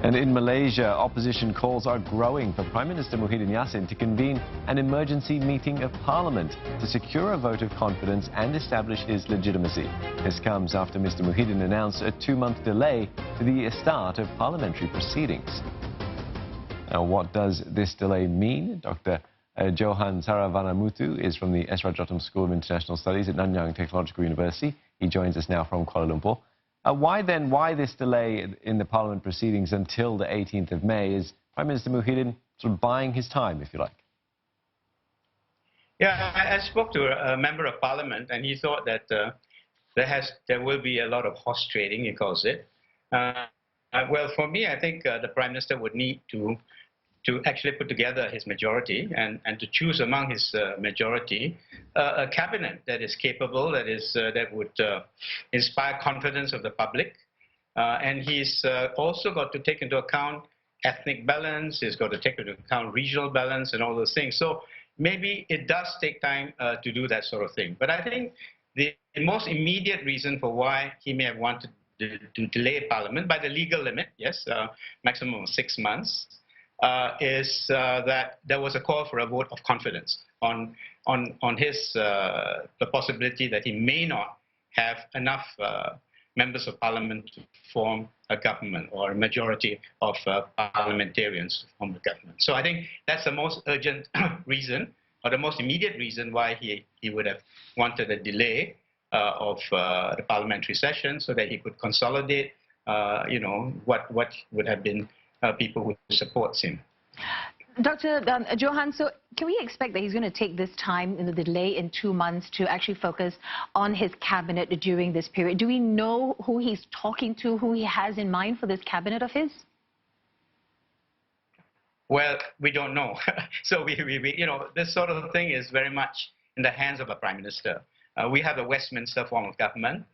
And in Malaysia, opposition calls are growing for Prime Minister Muhyiddin Yassin to convene an emergency meeting of Parliament to secure a vote of confidence and establish his legitimacy. This comes after Mr Muhyiddin announced a 2-month delay to the start of parliamentary proceedings. Now, what does this delay mean? Dr. Johan Saravanamuttu is from the Rajaratnam School of International Studies at Nanyang Technological University. He joins us now from Kuala Lumpur. Why this delay in the Parliament proceedings until the 18th of May? Is Prime Minister Muhyiddin sort of buying his time, if you like? Yeah, I spoke to a member of Parliament, and he thought that there will be a lot of horse trading, he calls it. Well, for me, I think the Prime Minister would need to actually put together his majority and to choose among his majority a cabinet that is capable, that would inspire confidence of the public. And he's also got to take into account ethnic balance, he's got to take into account regional balance and all those things. So maybe it does take time to do that sort of thing. But I think the most immediate reason for why he may have wanted to delay Parliament by the legal limit, yes, maximum of 6 months, is that there was a call for a vote of confidence on the possibility that he may not have enough members of Parliament to form a government or a majority of parliamentarians to form a government. So I think that's the most urgent reason, or the most immediate reason why he would have wanted a delay of the parliamentary session, so that he could consolidate, what would have been people who supports him. Dr. Johan, so can we expect that he's going to take this time in the delay in 2 months to actually focus on his cabinet during this period? Do we know who he's talking to, who he has in mind for this cabinet of his? Well, we don't know. So this sort of thing is very much in the hands of a prime minister. We have a Westminster form of government,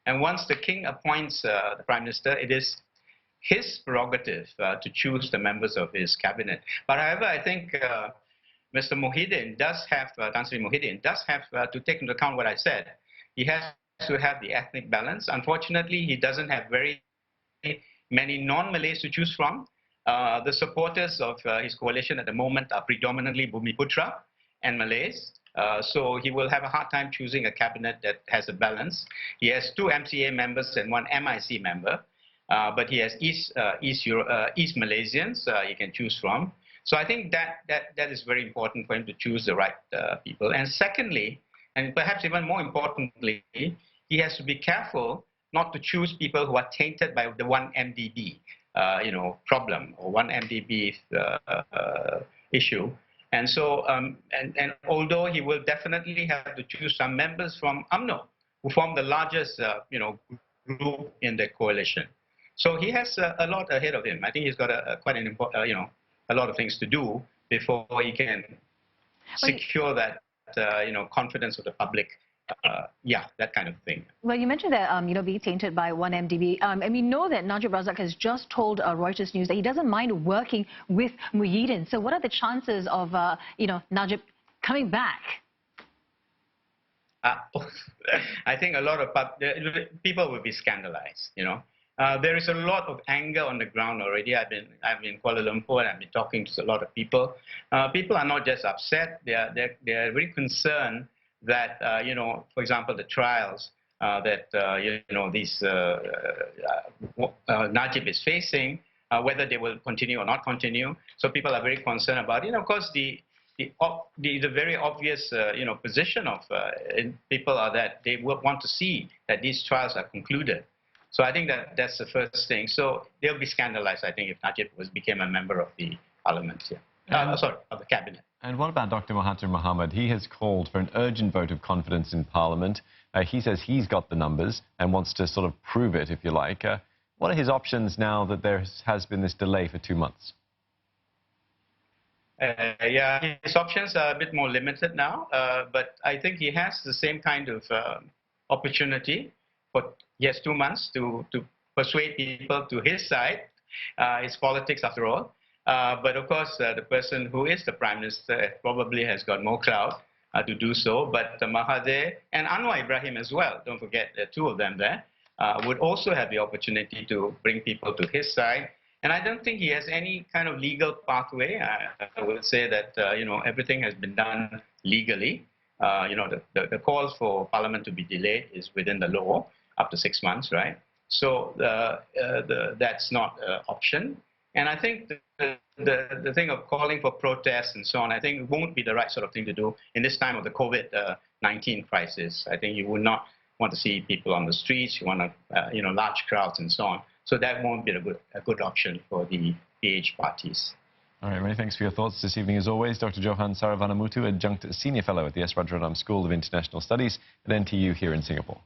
and once the king appoints the prime minister, it is his prerogative to choose the members of his cabinet. But however, I think Mr. Muhyiddin does have, Tan Sri Muhyiddin does have to take into account what I said. He has to have the ethnic balance. Unfortunately, he doesn't have very many non-Malays to choose from. The supporters of his coalition at the moment are predominantly Bumiputra and Malays. So he will have a hard time choosing a cabinet that has a balance. He has 2 MCA members and 1 MIC member. But he has East Malaysians he can choose from. So I think that is very important for him to choose the right people. And secondly, and perhaps even more importantly, he has to be careful not to choose people who are tainted by the 1MDB problem, or 1MDB issue. And so, and although he will definitely have to choose some members from UMNO, who form the largest group in the coalition. So he has a lot ahead of him. I think he's got quite an important, a lot of things to do before he can secure that, confidence of the public. That kind of thing. Well, you mentioned that, being tainted by 1MDB. And we know that Najib has just told Reuters News that he doesn't mind working with Muhyiddin. So what are the chances of, Najib coming back? I think a lot of people will be scandalized, There is a lot of anger on the ground already. I've been in Kuala Lumpur and I've been talking to a lot of people. People are not just upset; they are very concerned that for example, the trials that Najib is facing, whether they will continue or not continue. So people are very concerned about it. And of course, the very obvious position of people are that they will want to see that these trials are concluded. So I think that's the first thing. So they'll be scandalized, I think, if Najib became a member of the parliament, of the cabinet. And what about Dr. Mahathir Mohamad? He has called for an urgent vote of confidence in Parliament. He says he's got the numbers and wants to sort of prove it, if you like. What are his options now that there has been this delay for 2 months? His options are a bit more limited now, but I think he has the same kind of opportunity. He has 2 months to persuade people to his side. It's politics after all. But of course, the person who is the Prime Minister probably has got more clout to do so. But Mahathir and Anwar Ibrahim as well, don't forget, there are 2 of them there, would also have the opportunity to bring people to his side. And I don't think he has any kind of legal pathway. I would say that, everything has been done legally. The calls for Parliament to be delayed is within the law, up to 6 months, right? So that's not an option. And I think the thing of calling for protests and so on, I think won't be the right sort of thing to do in this time of the COVID-19 crisis. I think you would not want to see people on the streets. You want large crowds and so on. So that won't be a good option for the PH parties. All right, many thanks for your thoughts this evening. As always, Dr. Johan Saravanamuttu, Adjunct Senior Fellow at the S. Rajaratnam School of International Studies at NTU here in Singapore.